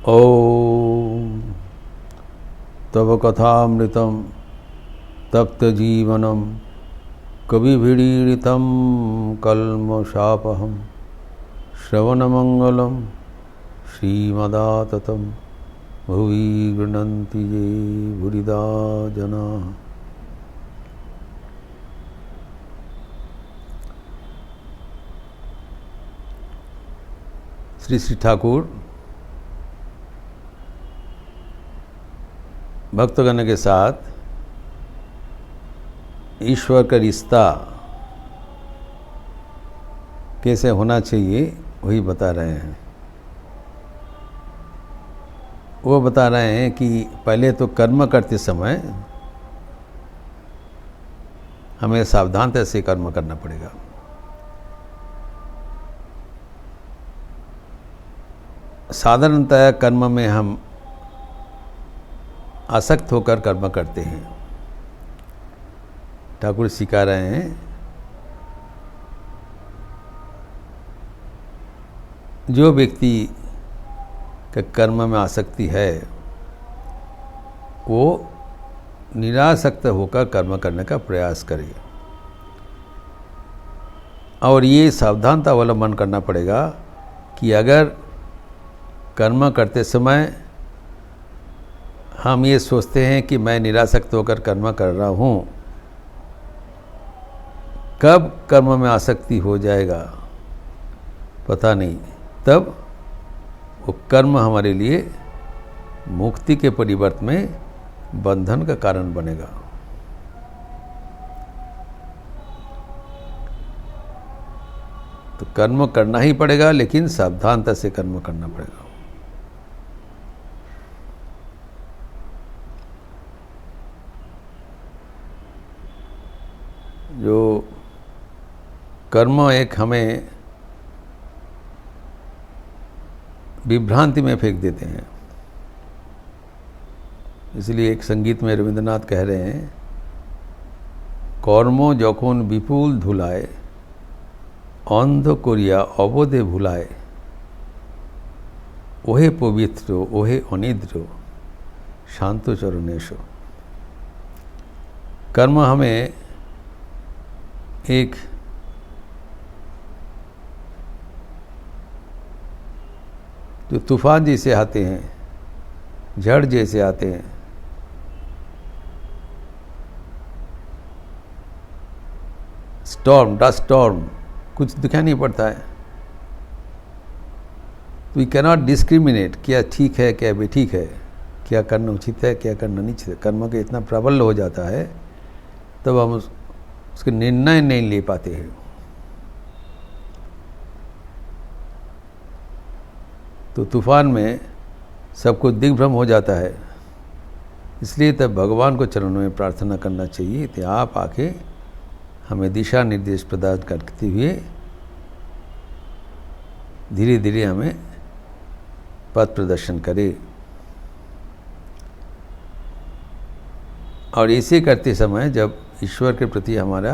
ॐ तव कथामृतं तप्तजीवनं कविभिरीडितं कल्मषापहं श्रवणमङ्गलं श्रीमदाततं भुवि गृह्णन्ति ये भूरिदा जनाः। श्री श्री ठाकुर भक्तगण के साथ ईश्वर का रिश्ता कैसे होना चाहिए वही बता रहे हैं। वो बता रहे हैं कि पहले तो कर्म करते समय हमें सावधानता से कर्म करना पड़ेगा। साधारणतः कर्म में हम आसक्त होकर कर्म करते हैं। ठाकुर सिखा रहे हैं जो व्यक्ति के कर्म में आसक्ति है वो निरासक्त होकर कर्म करने का प्रयास करे और ये सावधानता अवलंबन करना पड़ेगा कि अगर कर्म करते समय हम ये सोचते हैं कि मैं निरासक्त होकर कर्म कर रहा हूँ, कब कर्म में आसक्ति हो जाएगा पता नहीं, तब वो कर्म हमारे लिए मुक्ति के परिवर्तन में बंधन का कारण बनेगा। तो कर्म करना ही पड़ेगा, लेकिन सावधानता से कर्म करना पड़ेगा। जो कर्म एक हमें विभ्रांति में फेंक देते हैं। इसलिए एक संगीत में रविंद्रनाथ कह रहे हैं, कर्म যখন বিপুল ধুলায় অন্ধ করিয়া অবোধে ভুলায় ওহে পবিত্র ওহে অনিদ্র শান্ত চরণেশ। कर्म हमें एक जो तूफान जैसे आते हैं, झड़ जैसे आते हैं, स्टॉर्म, डस्ट स्टॉर्म, कुछ दिखाई नहीं पड़ता है। वी कैनॉट डिस्क्रिमिनेट क्या ठीक है क्या बेठीक है, क्या करना उचित है क्या करना नहीं उचित। कर्म के इतना प्रबल हो जाता है तब हम उसके निर्णय नहीं ले पाते हैं। तो तूफान में सबको दिग्भ्रम हो जाता है। इसलिए तब भगवान को चरणों में प्रार्थना करना चाहिए कि आप आके हमें दिशा निर्देश प्रदान करते हुए धीरे धीरे हमें पथ प्रदर्शन करें। और ऐसे करते समय जब ईश्वर के प्रति हमारा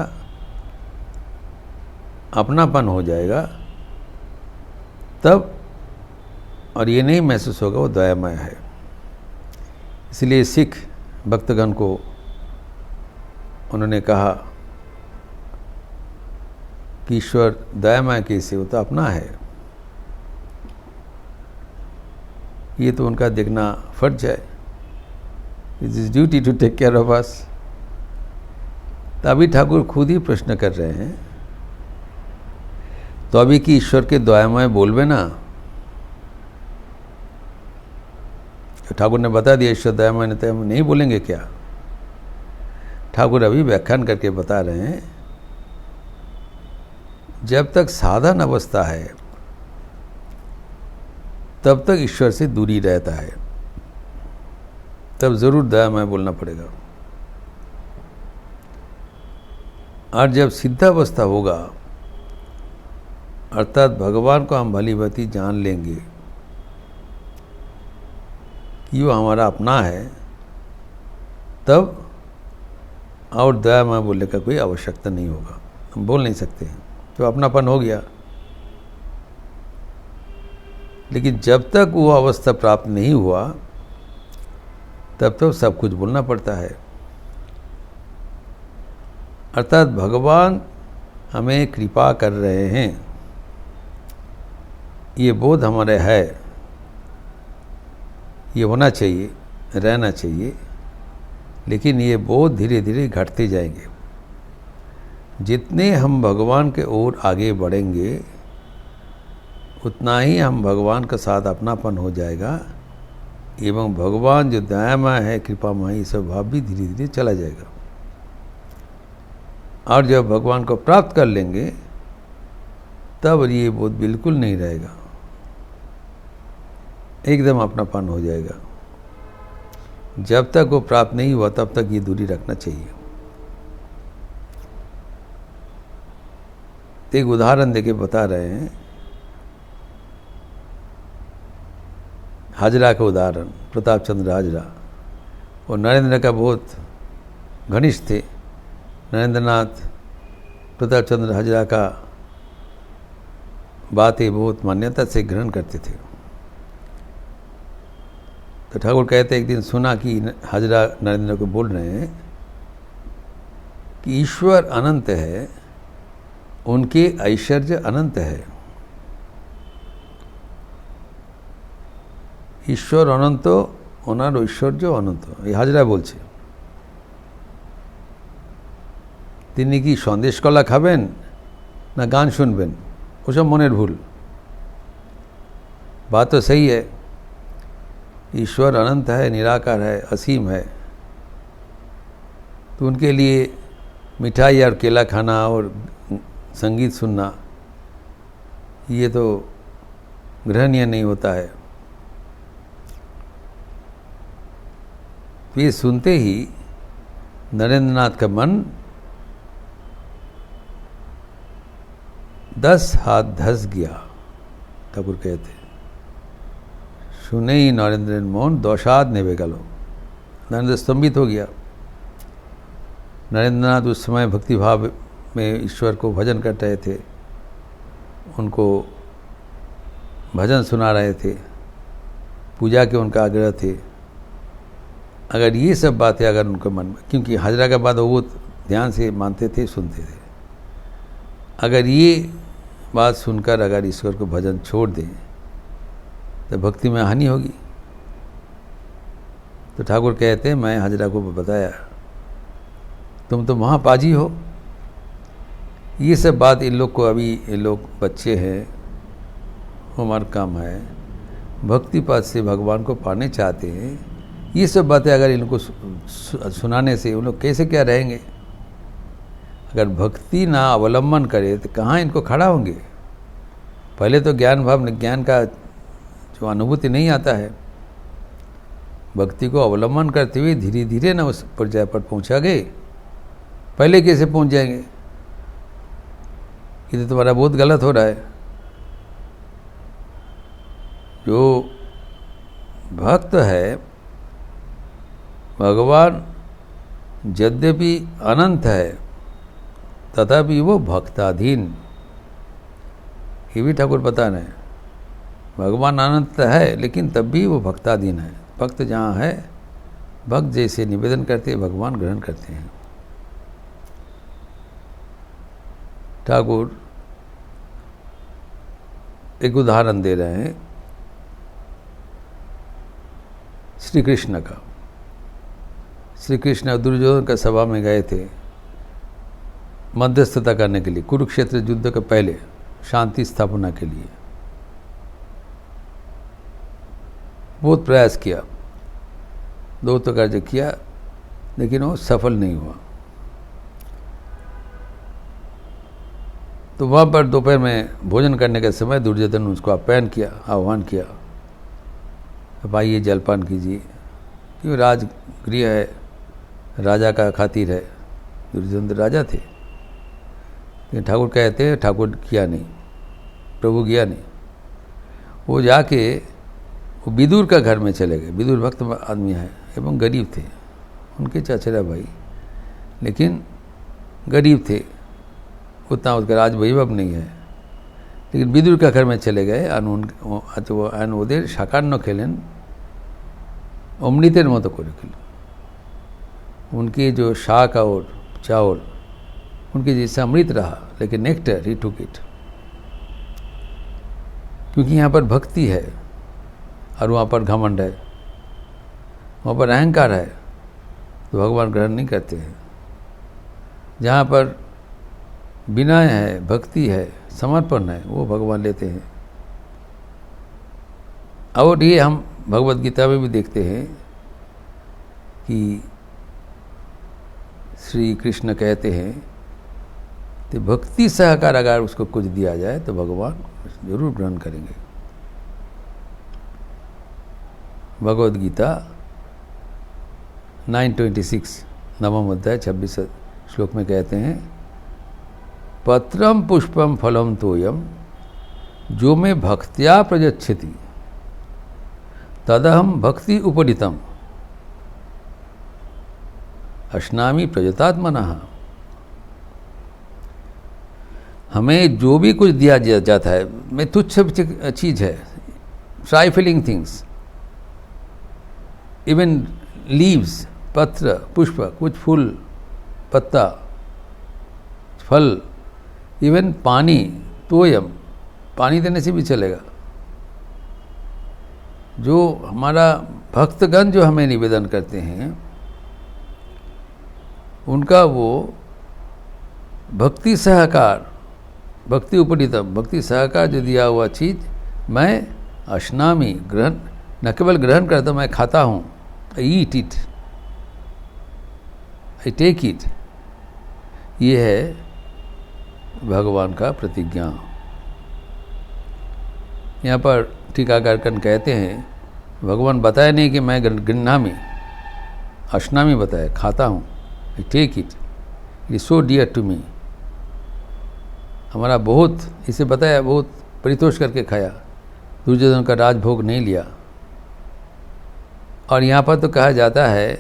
अपनापन हो जाएगा तब, और ये नहीं महसूस होगा वो दयामय है। इसलिए सिख भक्तगण को उन्होंने कहा कि ईश्वर दयामय कैसे, वो तो अपना है। ये तो उनका देखना फर्ज है। It is duty to take care of us. तभी ठाकुर खुद ही प्रश्न कर रहे हैं, तो अभी कि ईश्वर के दयामय बोलबे ना। तो ठाकुर ने बता दिया ईश्वर दयामय ने, तो हम नहीं बोलेंगे क्या? ठाकुर अभी व्याख्यान करके बता रहे हैं, जब तक साधन अवस्था है तब तक ईश्वर से दूरी रहता है, तब जरूर दयामय बोलना पड़ेगा। और जब सिद्धावस्था होगा, अर्थात भगवान को हम भली भांति जान लेंगे कि वो हमारा अपना है, तब और दयामय बोलने का कोई आवश्यकता नहीं होगा। हम बोल नहीं सकते हैं, तो अपनापन हो गया। लेकिन जब तक वो अवस्था प्राप्त नहीं हुआ तब तक सब कुछ बोलना पड़ता है। अर्थात भगवान हमें कृपा कर रहे हैं, ये बोध हमारे है, ये होना चाहिए, रहना चाहिए। लेकिन ये बोध धीरे धीरे घटते जाएंगे। जितने हम भगवान के ओर आगे बढ़ेंगे उतना ही हम भगवान के साथ अपनापन हो जाएगा एवं भगवान जो दयामय है, कृपामय, सब भाव भी धीरे धीरे चला जाएगा। और जब भगवान को प्राप्त कर लेंगे तब ये बोध बिल्कुल नहीं रहेगा, एकदम अपनापन हो जाएगा। जब तक वो प्राप्त नहीं हुआ तब तक ये दूरी रखना चाहिए। एक उदाहरण देके बता रहे हैं, हाजरा का उदाहरण। प्रताप चंद्र हाजरा वो नरेंद्र का बहुत घनिष्ठ थे। नरेंद्रनाथ प्रताप चंद्र हाजरा का बातें बहुत मान्यता से ग्रहण करते थे। तो ठाकुर कहते एक दिन सुना कि हाजरा नरेंद्र को बोल रहे हैं कि ईश्वर अनंत है, उनके ऐश्वर्य अनंत है। ঈশ্বর অনন্ত, ওনার ঐশ্বর্য অনন্ত। এই হাজরা বলছে। তিনি কি সন্দেশ কলা খাবেন না গান শুনবেন? ওসব মনের ভুল। बात तो सही है, ईश्वर अनंत है, निराकार है, असीम है। तो उनके लिए मिठाई और केला खाना और संगीत सुनना ये तो ग्रहणीय नहीं होता है। ये सुनते ही नरेंद्रनाथ का मन 10 हाथ धस गया। ठाकुर कहते सुने ही नरेंद्र मोहन 10 हाथ नेवे गलो। नरेंद्र स्तंभित हो गया। नरेंद्रनाथ उस समय भक्ति भाव में ईश्वर को भजन कर रहे थे, उनको भजन सुना रहे थे, पूजा के उनका आग्रह थे। अगर ये सब बातें अगर उनके मन में, क्योंकि हाजरा का बात वो ध्यान से मानते थे, सुनते थे, अगर ये बात सुनकर अगर ईश्वर को भजन छोड़ दें तो भक्ति में हानि होगी। तो ठाकुर कहते हैं मैं हाजरा को बताया तुम तो महापाजी हो। ये सब बात इन लोग को, अभी ये लोग बच्चे हैं, उम्र कम है, भक्ति पद से भगवान को पाने चाहते हैं। ये सब बातें अगर इनको सुनाने से उन लोग कैसे क्या रहेंगे? अगर भक्ति ना अवलंबन करे तो कहाँ इनको खड़ा होंगे? पहले तो ज्ञान भाव ज्ञान का जो अनुभूति नहीं आता है, भक्ति को अवलंबन करते हुए धीरे धीरे ना उस पर्याय पर पहुँचा गए, पहले कैसे पहुँच जाएंगे? ये तो तुम्हारा बहुत गलत हो रहा है। जो भक्त है, भगवान यद्यपि अनंत है तथापि वो भक्ताधीन। ये भी ठाकुर बता रहे हैं, भगवान अनंत है लेकिन तब भी वो भक्ताधीन है। भक्त जहाँ है, भक्त जैसे निवेदन करते हैं भगवान ग्रहण करते हैं। ठाकुर एक उदाहरण दे रहे हैं श्री कृष्ण का। श्री कृष्ण दुर्योधन का सभा में गए थे मध्यस्थता करने के लिए, कुरुक्षेत्र युद्ध के पहले शांति स्थापना के लिए बहुत प्रयास किया, दो तो कार्य किया, लेकिन वो सफल नहीं हुआ। तो वहाँ पर दोपहर में भोजन करने के समय दुर्योधन ने उसको आह्वान किया, अब आइए जलपान कीजिए, क्यों राजगृह है, राजा का खातिर है। दुर्योधन राजा थे, लेकिन ठाकुर कहते हैं ठाकुर किया नहीं, प्रभु गया नहीं। वो जाके वो विदुर का घर में चले गए। विदुर भक्त आदमी है एवं गरीब थे, उनके चचेरा भाई, लेकिन गरीब थे, उतना उसका राज वैभव नहीं है। लेकिन विदुर का घर में चले गए और ওদের সাকান্ন খেলেন অমৃতের মতো করে খেলেন। उनके जो शाक और चावल उनके जैसे अमृत रहा, लेकिन नेक्टर ही टुक इट, क्योंकि यहाँ पर भक्ति है और वहाँ पर घमंड है, वहाँ पर अहंकार है, तो भगवान ग्रहण नहीं करते हैं। जहाँ पर विनय है, भक्ति है, समर्पण है, वो भगवान लेते हैं। और ये हम भगवत गीता में भी देखते हैं कि श्री कृष्ण कहते हैं कि भक्ति सहकार अगर उसको कुछ दिया जाए तो भगवान जरूर ग्रहण करेंगे। भगवत गीता 9:26 नवम अध्याय 26 श्लोक में कहते हैं, पत्रम पुष्पम फलम तोयम जो में भक्त्या प्रयच्छति तदहम भक्ति उपदितम अश्नामी प्रजतात्मनः। हमें जो भी कुछ दिया जाता है, मैं तुच्छ चीज़ है, ट्राइफलिंग थिंग्स, इवन लीव्स, पत्र, पुष्प, कुछ फूल, पत्ता, फल, इवन पानी, तोयम, पानी देने से भी चलेगा। जो हमारा भक्तगण जो हमें निवेदन करते हैं उनका वो भक्ति सहकार, भक्ति उपदितम, भक्ति सहकार जो दिया हुआ चीज़ मैं अश्नामी, ग्रहण, न केवल ग्रहण करता, मैं खाता हूँ, I eat it, I take it. ये है भगवान का प्रतिज्ञा। यहाँ पर टीकाकारकन कहते हैं भगवान बताया नहीं कि मैं गृह्णामि, अश्नामी बताया, खाता हूँ, I take it, it is so dear to me. हमारा बहुत, इसे बताया, बहुत परितोष करके खाया, दुर्योधन का राजभोग नहीं लिया। और यहाँ पर तो कहा जाता है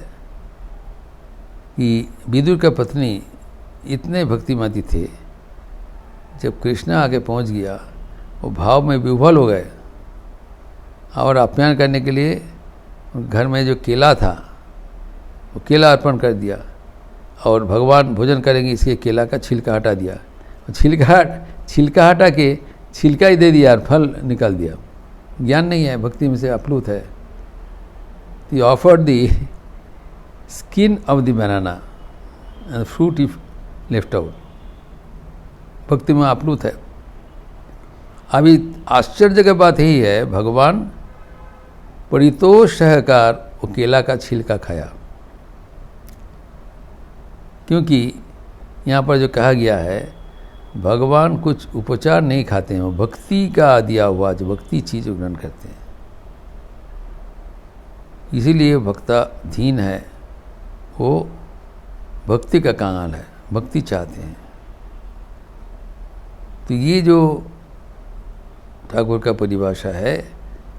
कि विदुर का पत्नी इतने भक्तिमती थे, जब कृष्ण आगे पहुँच गया वो भाव में विह्वल हो गए और अपमान करने के लिए घर में जो केला था वो केला अर्पण कर दिया और भगवान भोजन करेंगे इसके केला का छिलका हटा दिया। छिलका हटा के छिलका ही दे दिया और फल निकाल दिया। ज्ञान नहीं है, भक्ति में से अप्लुत है। ही offered the skin of the banana and fruit if left out. भक्ति में अप्लुत है। अभी आश्चर्य की बात यही है, भगवान परितोष सहकार वो केला का छिलका खाया, क्योंकि यहाँ पर जो कहा गया है भगवान कुछ उपचार नहीं खाते हैं, वो भक्ति का दिया हुआ जो भक्ति चीज़ ग्रहण करते हैं। इसीलिए भक्ताधीन है, वो भक्ति का कांगाल है, भक्ति चाहते हैं। तो ये जो ठाकुर का परिभाषा है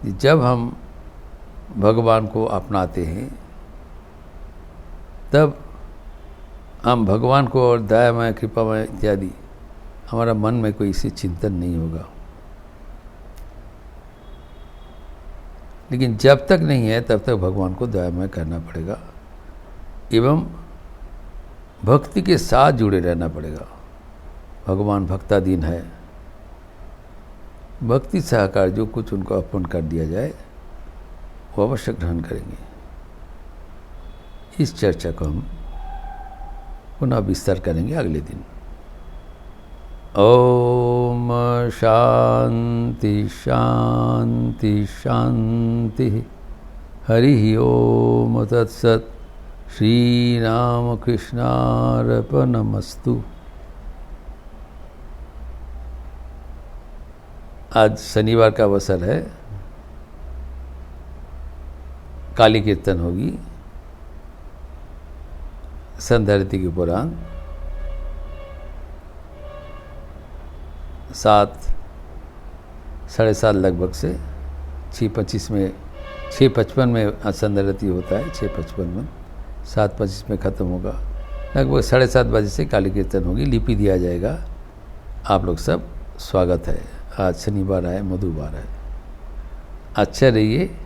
कि जब हम भगवान को अपनाते हैं तब हम भगवान को और दयामय, कृपामय इत्यादि हमारा मन में कोई इसे चिंतन नहीं होगा। लेकिन जब तक नहीं है तब तक भगवान को दयामय करना पड़ेगा एवं भक्ति के साथ जुड़े रहना पड़ेगा। भगवान भक्ताधीन है, भक्ति सहकार जो कुछ उनको अर्पण कर दिया जाए वो अवश्य ग्रहण करेंगे। इस चर्चा को हम पुनः विस्तार करेंगे अगले दिन। ओम शांति शांति शांति। हरि ओम तत्सत। श्री राम कृष्णार्पणमस्तु। आज शनिवार का अवसर है, काली कीर्तन होगी, संध्यारती के उपरांत 7:30 लगभग से 6:25 में, 6:55 में संध्यारती होता है, 6:55 में, 7:25 में ख़त्म होगा। लगभग 7:30 बजे से काली कीर्तन होगी, लिपि दिया जाएगा। आप लोग सब स्वागत है, आज शनिवार है, मधुवार है। अच्छे रहिए,